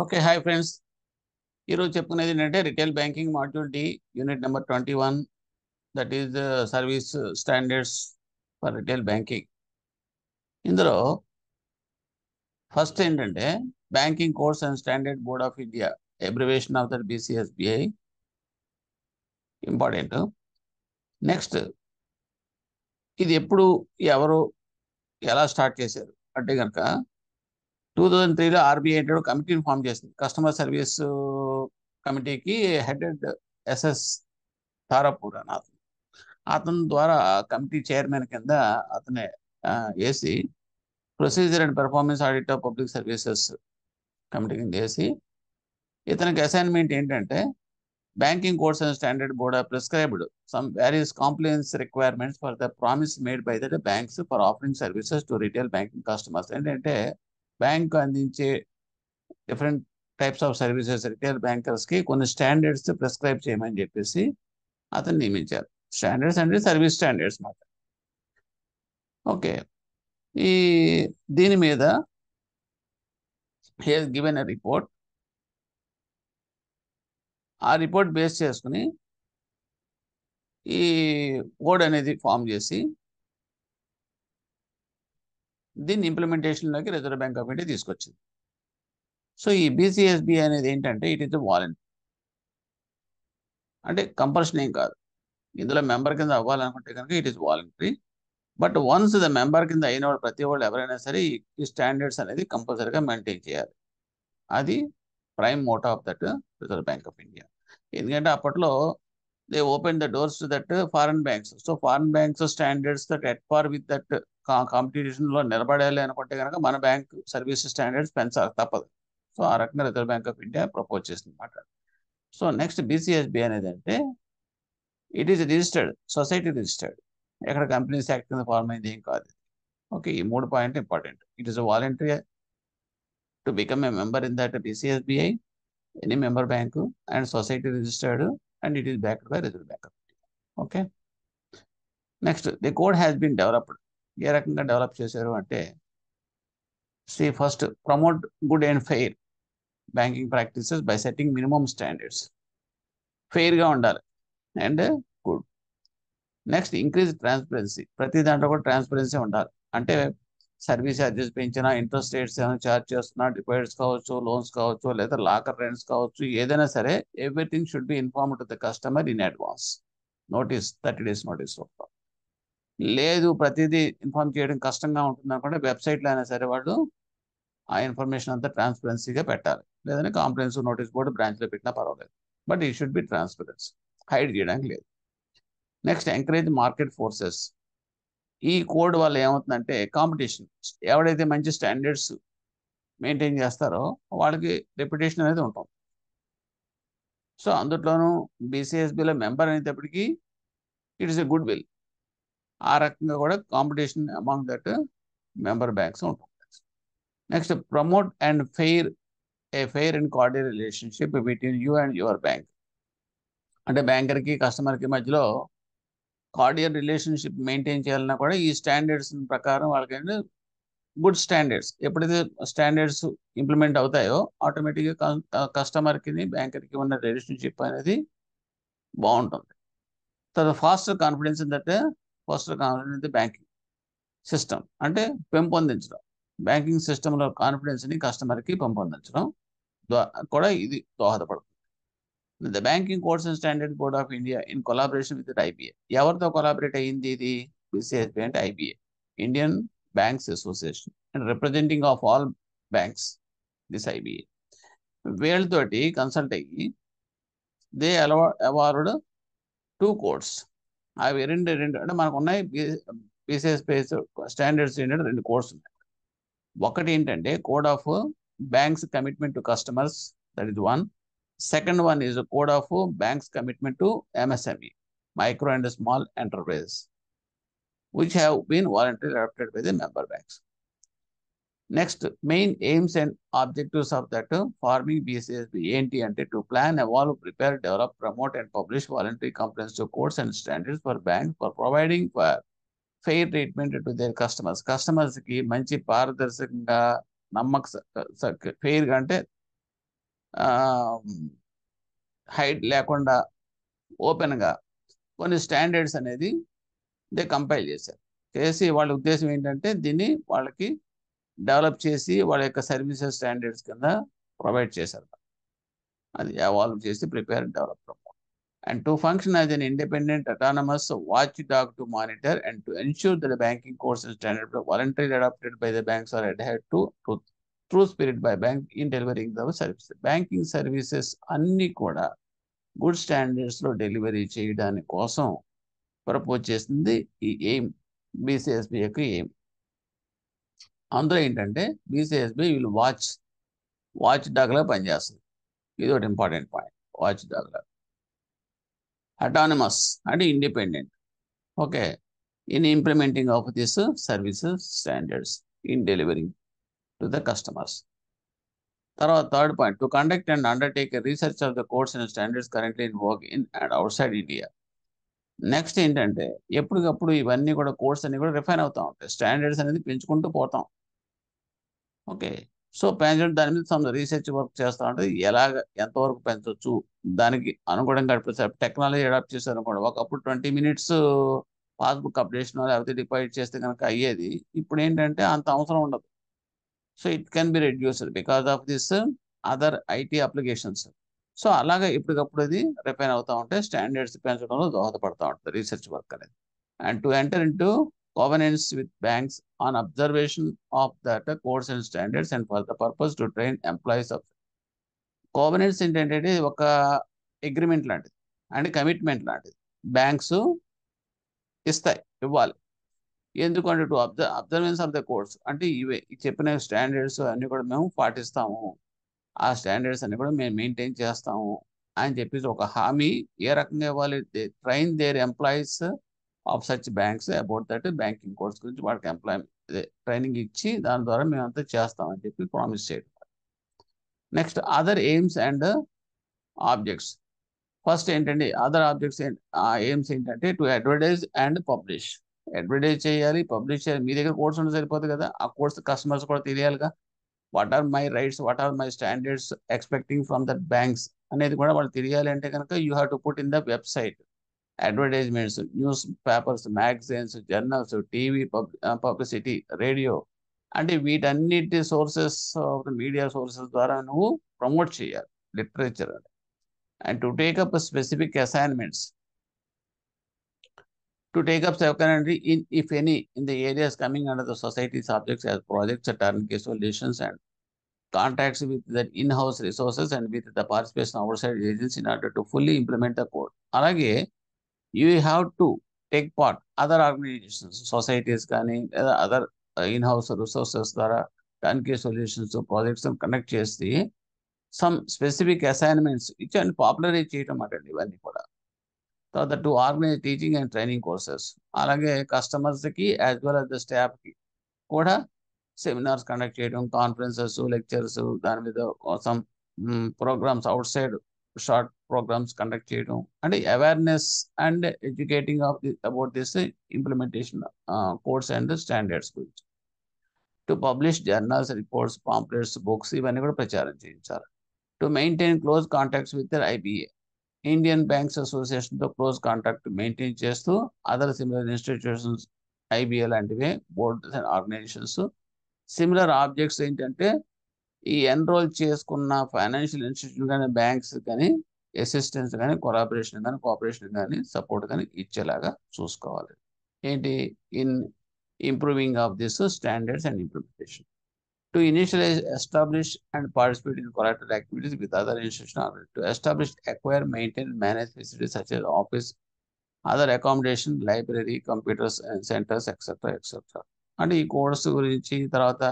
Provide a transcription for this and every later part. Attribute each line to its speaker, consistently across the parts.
Speaker 1: Okay hi friends. ఈరోజు చెప్పుకునేది ఏంటంటే retail banking module D unit number 21, that is service standards for retail banking. ఇందులో first ఏంటంటే banking codes and standard board of India, abbreviation of that BCSBI, important. Next ఇది ఎప్పుడు ఎవరు ఎలా start చేశారు అంటే కనుక 2003లో RBI అంటే కమిటీని ఫామ్ చేసింది. కస్టమర్ సర్వీస్ కమిటీకి హెడెడ్ SS తారాపూర్ అని అతని ద్వారా కమిటీ చైర్మన్ కింద అతనే వేసి procedure and performance audit of public services committee కింద వేసి ఇతనికి అసైన్మెంట్ ఏంటంటే banking codes and standard board are prescribed some various compliance requirements for the promise made by the banks for offering services to retail banking customers. ఏంటంటే bank అందించే different types of services retail బ్యాంకర్స్కి కొన్ని standards prescribe చేయమని చెప్పేసి అతను నియమించారు. Standards అంటే service standards మాట. ఓకే, ఈ దీని మీద he has given a report. ఆ రిపోర్ట్ బేస్ చేసుకుని ఈ కోడ్ అనేది ఫామ్ చేసి దీన్ని ఇంప్లిమెంటేషన్లోకి రిజర్వ్ బ్యాంక్ ఆఫ్ ఇండియా తీసుకొచ్చింది. సో ఈ BCSBI అనేది ఏంటంటే ఇట్ ఈస్ వాలంటరీ, అంటే కంపల్షన్ ఏం కాదు. ఇందులో మెంబర్ కింద అవ్వాలనుకుంటే కనుక it is voluntary. But once the member కింద అయిన వాళ్ళు ప్రతి వాళ్ళు ఎవరైనా సరే ఈ స్టాండర్డ్స్ అనేది కంపల్సరీగా మెయింటైన్ చేయాలి. అది prime motto of that reserve bank of India. ఎందుకంటే అప్పట్లో they open the doors to that foreign banks. So foreign banks standards that at par with that కాంపిటీషన్లో నిలబడాలి అనుకుంటే కనుక మన బ్యాంక్ సర్వీస్ స్టాండర్డ్స్ పెంచాలి, తప్పదు. సో ఆ రకంగా reserve bank of India propose చేసింది అన్నమాట. సో నెక్స్ట్ BCSBI అనేది అంటే it is registered, society registered, ఎక్కడ కంపెనీస్ యాక్ట్ కింద ఫార్మ్ అయింది ఏం కాదు. ఓకే, ఈ 3 point important. It is voluntary to become a member in that BCSBI, any member bank, and society registered, and it is backed by Reserve Bank of India. Okay. Next, the code has been developed. ఏ రకంగా develop చేశారు అంటే first promote good and fair banking practices by setting minimum standards. ఫెయిర్గా ఉండాలి and good. Next increase transparency, ప్రతి దాంట్లో కూడా transparency ఉండాలి. అంటే సర్వీస్ ఛార్జెస్ పెంచినా, ఇంట్రెస్ట్ రేట్స్ ఏమైనా ఛార్జ్ చేస్తున్నా, డిపాజిట్స్ కావచ్చు, లోన్స్ కావచ్చు, లేదా లాకర్ రెంట్స్ కావచ్చు, ఏదైనా సరే everything should be informed to the customer in advance. Notice 30 days notice. లేదు ప్రతిదీ ఇన్ఫార్మ్ చేయడం కష్టంగా ఉంటుంది అనుకుంటే వెబ్సైట్లో అయినా సరే వాళ్ళు ఆ ఇన్ఫర్మేషన్ అంతా ట్రాన్స్పరెన్సీగా పెట్టాలి. లేదంటే కాంప్రహెన్సివ్ నోటీస్ బోర్డు బ్రాంచ్లో పెట్టినా పర్వాలేదు. బట్ ఈ షుడ్ బి ట్రాన్స్పరెన్సీ, హైడ్ చేయడానికి లేదు. Next encourage market forces. ఈ కోడ్ వల్ల ఏమవుతుందంటే కాంపిటీషన్, ఎవడైతే మంచి స్టాండర్డ్స్ మెయింటైన్ చేస్తారో వాళ్ళకి రెప్యుటేషన్ అనేది ఉంటుంది. సో అందులోనూ BCSBIలో మెంబర్ అనేటప్పటికీ it is a good will. ఆ రకంగా కూడా competition among that member banks ఉంటుంది. Next promote and fair and cordial relationship between you and your bank. అంటే బ్యాంకర్కి కస్టమర్కి మధ్యలో కార్డియల్ రిలేషన్షిప్ మెయింటైన్ చేయాలన్నా కూడా ఈ స్టాండర్డ్స్ ప్రకారం వాళ్ళకి గుడ్ స్టాండర్డ్స్, ఎప్పుడైతే స్టాండర్డ్స్ ఇంప్లిమెంట్ అవుతాయో ఆటోమేటిక్గా కస్టమర్కి బ్యాంకర్కి ఉన్న రిలేషన్షిప్ అనేది బాగుంటుంది. తర్వాత foster confidence in banking system, అంటే పెంపొందించడం, బ్యాంకింగ్ సిస్టంలో కాన్ఫిడెన్స్ని కస్టమర్కి పెంపొందించడం కూడా ఇది దోహదపడుతుంది. The banking codes and standard board of India in collaboration with IBA. ఎవరితో కొలాబరేట్ అయ్యింది ఇది? BCSBI అంటే IBA, Indian banks association, and representing of all banks, this IBA. వీళ్ళతోటి కన్సల్ట్ అయ్యి దే అవార్డ్ 2 codes. అవి రెండు అంటే మనకు ఉన్నాయి BCSBI స్టాండర్డ్స్ ఏంటంటే 2 codes ఉన్నాయి. ఒకటి ఏంటంటే code of banks commitment to customers, that is 1. Second one is a code of banks commitment to MSME, micro and small enterprises, which have been voluntarily adopted by the member banks. Next, main aims and objectives of that forming BCSBI ఏంటి అంటే to plan, evolve, prepare, develop, promote and publish voluntary comprehensive codes and standards for banks for providing for fair treatment to their customers. కస్టమర్స్కి మంచి పారదర్శకంగా ఫెయిర్గా అంటే height లేకుండా ఓపెన్గా కొన్ని standards అనేది కంపైల్ చేశారు. చేసి వాళ్ళ ఉద్దేశం ఏంటంటే దీన్ని వాళ్ళకి డెవలప్ చేసి వాళ్ళ యొక్క సర్వీసెస్ స్టాండర్డ్స్ కింద ప్రొవైడ్ చేశారు. అది ఎవాల్వ్ చేసి prepare develop and to function as an independent autonomous watchdog to monitor and to ensure that the banking codes and standards voluntarily adopted by the banks are adhered to true spirit by bank in delivering the services. Banking services అన్ని కూడా good standards లో delivery చేయడానికి కోసం propose చేసింది ఈ aim, బీసీఎస్బీ యొక్క aim. అందులో ఏంటంటే బీసీఎస్బీ వీళ్ళు వాచ్ డాగ్ లా పనిచేస్తుంది. ఇది ఒకటి important point. Watch dog law autonomous and independent, okay, in implementing of these services standards in delivering to the customers. Third point, to conduct and undertake a research of the codes and standards currently in vogue in and outside India. Next ఏంటంటే ఎప్పటికప్పుడు ఇవన్నీ కూడా course అన్ని కూడా refine అవుతూ ఉంటాయి. Standards అనేది పెంచుకుంటూ పోతాం. ఓకే, సో పెంచడం దాని మీద సమ్ రీసెర్చ్ వర్క్ చేస్తూ ఉంటుంది. ఎలాగ ఎంతవరకు పెంచవచ్చు, దానికి అనుగుణంగా టెక్నాలజీ అడాప్ట్ చేశారు అనుకోండి. ఒకప్పుడు 20 minutes పాస్బుక్ అప్డేషన్ లేకపోతే డిపాజిట్ చేస్తే కనుక అయ్యేది. ఇప్పుడు ఏంటంటే అంత అవసరం ఉండదు. So it can be reduced because of this other IT applications. So అలాగే ఎప్పటికప్పుడు అది రిఫైన్ అవుతూ ఉంటే స్టాండర్డ్స్ పెంచడంలో దోహదపడుతూ ఉంటుంది రీసెర్చ్ వర్క్ అనేది. And to enter into covenants with banks on observation of that codes and standards and for the purpose to train employees of covenants ఏంటంటే ఒక అగ్రిమెంట్ లాంటిది అండ్ కమిట్మెంట్ లాంటిది. బ్యాంక్స్ ఇవ్వాలి. ఎందుకంటే to observance of the codes అంటే ఇవే చెప్పిన standards అన్ని కూడా మేము పాటిస్తాము, ఆ స్టాండర్డ్స్ అన్ని కూడా మేము మెయింటైన్ చేస్తాము అని చెప్పేసి ఒక హామీ ఏ రకంగా ఇవ్వాలి. Train there employees of such banks about that banking course గురించి వాళ్ళకి ట్రైనింగ్ ఇచ్చి దాని ద్వారా మేము అంతా చేస్తామని చెప్పి ప్రామిస్ చేయడం. Next other aims and objects. First ఏంటంటే అదర్ ఆబ్జెక్ట్స్ ఎయిమ్స్ ఏంటంటే to advertise and publish. Advertise చేయాలి, పబ్లిష్ చేయాలి. మీ దగ్గర కోర్స్ ఉంటే సరిపోతుంది కదా, ఆ కోర్స్ కస్టమర్స్ కూడా తెలియాలిగా. What are my rights, what are my standards expecting from that banks అనేది కూడా వాళ్ళు తెలియాలి. అంటే కనుక you have to put in the website advertisements, news papers, magazines, journals, TV publicity, radio, అంటే వీటన్నిటి సోర్సెస్ మీడియా సోర్సెస్ ద్వారా నువ్వు ప్రమోట్ చేయాలి literature. And to take up specific assignments, to take up secondary in if any in the areas coming under the society subjects as projects, turnkey solutions and contacts with the in-house resources and with the participation of outside agents in order to fully implement the code. అలాగే you have to take part other organizations, societies కానీ లేదా other in-house resources ద్వారా turnkey solutions projects conduct చేసి some specific assignments ఇచ్చి and popularize చేయడం అటండి ఇవన్నీ కూడా. తర్వాత to organize teaching and training courses, అలాగే కస్టమర్స్కి యాజ్ వెల్ as ద స్టాఫ్కి కూడా సెమినార్స్ కండక్ట్ చేయడం, కాన్ఫరెన్సెస్, లెక్చర్స్, దాని మీద some programs outside short programs conduct చేయడం, అంటే awareness and educating of about this implementation codes and standards గురించి. To publish journals, reports, pamphlets, books ఇవన్నీ కూడా ప్రచారం చేయించాలి. To maintain close contacts with IBA, Indian banks అసోసియేషన్తో close contact maintain చేస్తూ other similar institutions, IBA లాంటివే boards and organizations. Similar objects ఏంటంటే ఈ ఎన్రోల్ చేసుకున్న ఫైనాన్షియల్ ఇన్స్టిట్యూషన్ కానీ బ్యాంక్స్ కానీ అసిస్టెన్స్ కానీ కొలాబరేషన్ కానీ కోఆపరేషన్ కానీ సపోర్ట్ కానీ ఇచ్చేలాగా చూసుకోవాలి. ఏంటి in improving of this standards and implementation. To initialize, establish and participate in collateral activities with other institutions, to establish, acquire, maintain, manage facilities such as office, other accommodation, library, computers and centers, etc. etc. అంటే ఈ course గురించి తర్వాత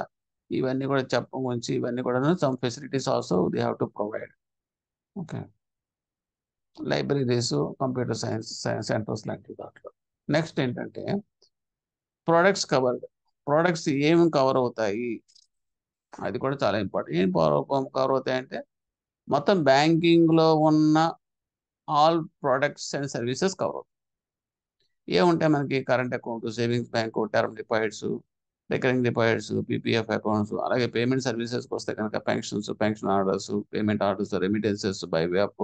Speaker 1: ఇవన్నీ కూడా చెప్పడం గురించి ఇవన్నీ కూడా some facilities also they have to provide. Okay, libraries, computer science centres లాంటి దాంట్లో. నెక్స్ట్ ఏంటంటే ప్రొడక్ట్స్ కవర్డ్. ప్రొడక్ట్స్ ఏమి కవర్ అవుతాయి అది కూడా చాలా ఇంపార్టెంట్. ఏం కవర్ అవుతాయంటే మొత్తం బ్యాంకింగ్లో ఉన్న all products and services cover అవుతాయి. ఏముంటాయి మనకి current account, savings bank, term deposits, recurring deposits, PPF accounts, అలాగే పేమెంట్ సర్వీసెస్కి వస్తే కనుక pensions, pension orders, payment orders, remittances by way of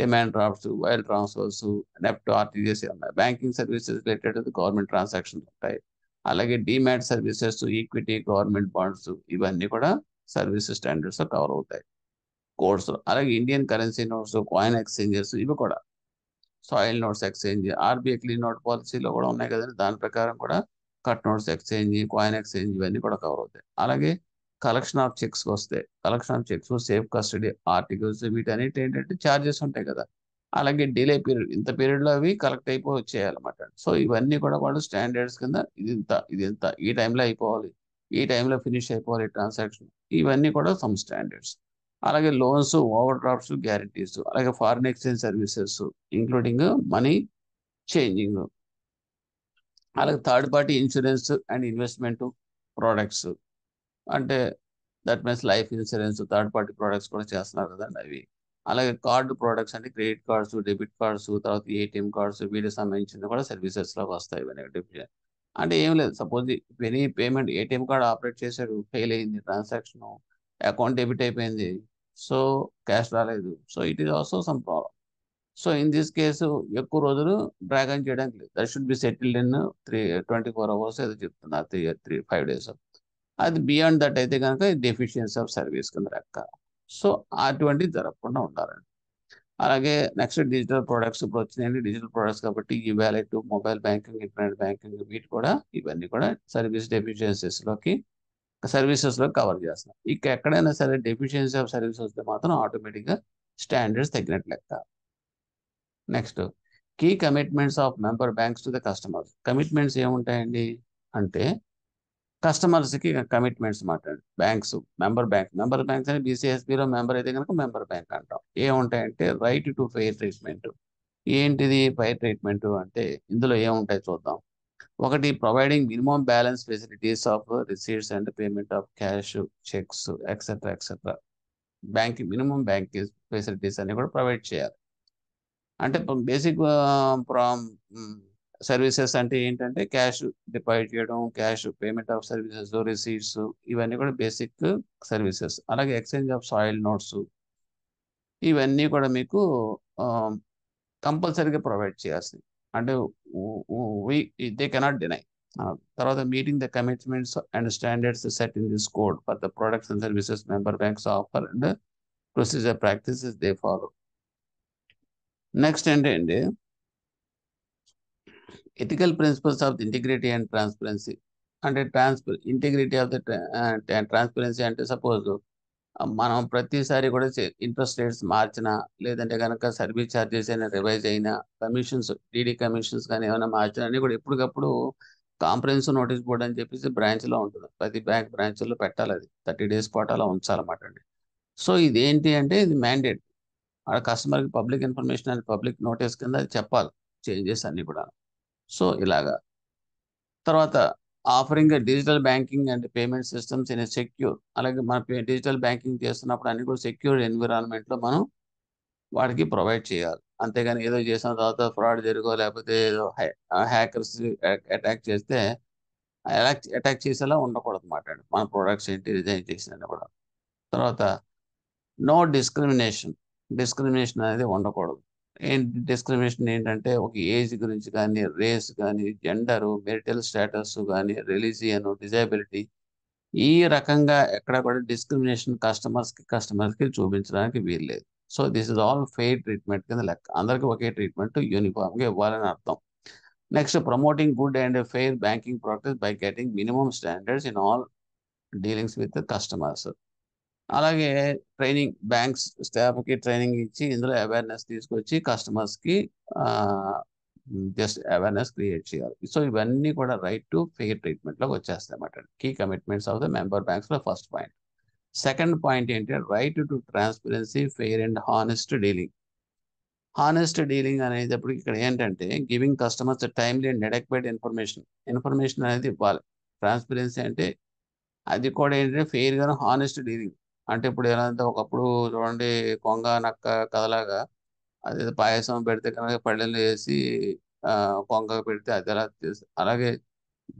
Speaker 1: demand drafts, wire transfers, NEFT, RTGS ఉన్నాయి. Banking services related government transactions ఉంటాయి. అలాగే demat services, equity, government bonds, ఇవన్నీ కూడా service standards cover అవుతాయి కోడ్స్. అలాగే Indian currency notes, coin exchanges, ఇవి కూడా soil notes exchange, RBI clean note పాలసీలో కూడా ఉన్నాయి కదండి. దాని ప్రకారం కూడా cut notes exchange, coin exchange, ఇవన్నీ కూడా కవర్ అవుతాయి. అలాగే కలెక్షన్ ఆఫ్ చెక్స్ వస్తే collection of checks, safe custody articles, వీటన్నిటి ఏంటంటే ఛార్జెస్ ఉంటాయి కదా. అలాగే డిలే పీరియడ్, ఇంత పీరియడ్లో అవి కలెక్ట్ అయిపోయి వచ్చేయాలన్నమాట. సో ఇవన్నీ కూడా వాళ్ళు స్టాండర్డ్స్ కింద ఇది ఇంత ఈ టైంలో అయిపోవాలి, ఈ టైంలో ఫినిష్ అయిపోవాలి ట్రాన్సాక్షన్, ఇవన్నీ కూడా సమ్ స్టాండర్డ్స్. అలాగే లోన్స్, ఓవర్ డ్రాఫ్ట్స్, గ్యారంటీస్, అలాగే foreign exchange services including money changing, అలాగే third party insurance and investment products, అంటే that means life insurance, third party products కూడా చేస్తున్నారు కదండి అవి. అలాగే కార్డు ప్రోడక్ట్స్ అంటే క్రెడిట్ కార్డ్స్, డెబిట్ కార్డ్స్, తర్వాత ఏటీఎం కార్డ్స్, వీటికి సంబంధించిన కూడా సర్వీసెస్లోకి వస్తాయి ఇవన్నీ. అంటే ఏం లేదు, suppose any payment, ATM card operate చేశాడు, ఫెయిల్ అయింది ట్రాన్సాక్షన్, అకౌంట్ డెబిట్ అయిపోయింది, సో క్యాష్ రాలేదు, so it is also some problem. So in this case ఎక్కువ రోజులు డ్రాగన్ చేయడానికి లేదు. That should be settled in 24 hours ఏదో చెప్తున్నారు, 5 days. అది బియాండ్ దట్ అయితే కనుక డెఫిషియన్సీ ఆఫ్ సర్వీస్ కింద లెక్క. సో అటువంటివి జరగకుండా ఉండాలండి. అలాగే నెక్స్ట్ డిజిటల్ ప్రొడక్ట్స్ ఇప్పుడు వచ్చినాయండి. డిజిటల్ ప్రొడక్ట్స్ కాబట్టి ఈ wallet, mobile banking, internet banking, వీటి కూడా ఇవన్నీ కూడా సర్వీస్ డెఫిషియన్సీస్లోకి సర్వీసెస్లో కవర్ చేస్తున్నాం. ఇక ఎక్కడైనా సరే డెఫిషియన్సీ ఆఫ్ సర్వీస్ వస్తే మాత్రం ఆటోమేటిక్గా స్టాండర్డ్స్ తగ్గినట్లు లెక్క. Next key commitments of member banks to the customers. Commitments ఏముంటాయండి అంటే కస్టమర్స్కి కమిట్మెంట్స్ మాట్లాడండి. బ్యాంక్స్, మెంబర్ బ్యాంక్స్ అని బీసీఎస్బీలో మెంబర్ అయితే కనుక మెంబర్ బ్యాంక్ అంటాం. ఏముంటాయంటే రైట్ టు ఫెయిర్ ట్రీట్మెంట్. ఏంటిది ఫెయిర్ ట్రీట్మెంట్ అంటే ఇందులో ఏముంటాయి చూద్దాం. ఒకటి, providing minimum balance facilities of receipts and payment of cash, checks, etcetera. Minimum bank facilities అన్ని కూడా ప్రొవైడ్ చేయాలి. అంటే బేసిక్ సర్వీసెస్ అంటే ఏంటంటే క్యాష్ డిపాజిట్ చేయడం, cash payment of services, receipts, ఇవన్నీ కూడా బేసిక్ సర్వీసెస్. అలాగే ఎక్స్చేంజ్ ఆఫ్ సాయిల్ నోట్స్, ఇవన్నీ కూడా మీకు కంపల్సరీగా ప్రొవైడ్ చేయాల్సింది. అంటే దే కెనాట్ డినై. తర్వాత meeting the commitments and standards set in this code for the products and services member banks offer and procedure practices they follow. Next ఏంటంటే ethical principles of the integrity and transparency. అంటే integrity of the transparency అంటే suppose మనం ప్రతిసారి కూడా interest rates మార్చినా, లేదంటే కనుక service charges అయినా రివైజ్ అయినా, కమిషన్స్, డీడీ కమిషన్స్ కానీ ఏమైనా మార్చినా అన్ని కూడా ఎప్పటికప్పుడు కాంప్రహెన్సివ్ నోటీస్ బోర్డ్ అని చెప్పేసి బ్రాంచ్లో ఉంటుంది. ప్రతి బ్యాంక్ బ్రాంచ్లో పెట్టాలి, అది 30 days పాటు అలా ఉంచాలన్నమాట అండి. సో ఇదేంటి అంటే ఇది మ్యాండేట్. ఆ కస్టమర్కి public information and public notice కింద అది చెప్పాలి చేంజెస్ అన్ని కూడా. సో ఇలాగా. తర్వాత offering digital banking and payment systems in secure. అలాగే మన డిజిటల్ బ్యాంకింగ్ చేస్తున్నప్పుడు అన్ని కూడా సెక్యూర్ ఎన్విరాన్మెంట్లో మనం వాడికి ప్రొవైడ్ చేయాలి. అంతేగాని ఏదో చేసిన తర్వాత ఫ్రాడ్ జరుగో, లేకపోతే ఏదో హ్యాకర్స్ అటాక్ చేస్తే అటాక్ చేసేలా ఉండకూడదు అన్నమాట. మన ప్రొడక్ట్స్ ఏంటి డిజైన్ చేసినా కూడా. తర్వాత నో డిస్క్రిమినేషన్ అనేది ఉండకూడదు. డిస్క్రిమినేషన్ ఏంటంటే ఒక ఏజ్ గురించి కానీ, రేస్ కానీ, జెండరు, మెరిటల్ స్టేటస్ కానీ, రిలీజియన్, డిజేబిలిటీ, ఈ రకంగా ఎక్కడ కూడా డిస్క్రిమినేషన్ కస్టమర్స్కి చూపించడానికి వీల్లేదు. So this is all fair treatment కింద లెక్క. అందరికీ ఒకే ట్రీట్మెంట్ యూనిఫామ్గా ఇవ్వాలని అర్థం. Next, promoting good and fair banking practice by getting minimum standards in all dealings with customers. అలాగే ట్రైనింగ్, బ్యాంక్స్ స్టాఫ్కి ట్రైనింగ్ ఇచ్చి ఇందులో అవేర్నెస్ తీసుకొచ్చి కస్టమర్స్కి జస్ట్ అవేర్నెస్ క్రియేట్ చేయాలి. సో ఇవన్నీ కూడా రైట్ టు ఫెయిర్ ట్రీట్మెంట్లోకి వచ్చేస్తాయి అన్నమాట. Key commitments of the member బ్యాంక్స్లో ఫస్ట్ పాయింట్. సెకండ్ పాయింట్ ఏంటి, right to transparency, fair and honest dealing. Honest dealing అనేటప్పుడు ఇక్కడ ఏంటంటే giving customers timely and adequate information అనేది ఇవ్వాలి. ట్రాన్స్పరెన్సీ అంటే అది కూడా ఏంటంటే ఫెయిర్గాను హానెస్ట్ డీలింగ్. అంటే ఇప్పుడు ఎలా అంటే ఒకప్పుడు చూడండి, కొంగ నక్క కథలాగా అది పాయసం పెడితే కనుక పళ్ళెల్లో వేసి కొంగ పెడితే అది ఎలా అలాగే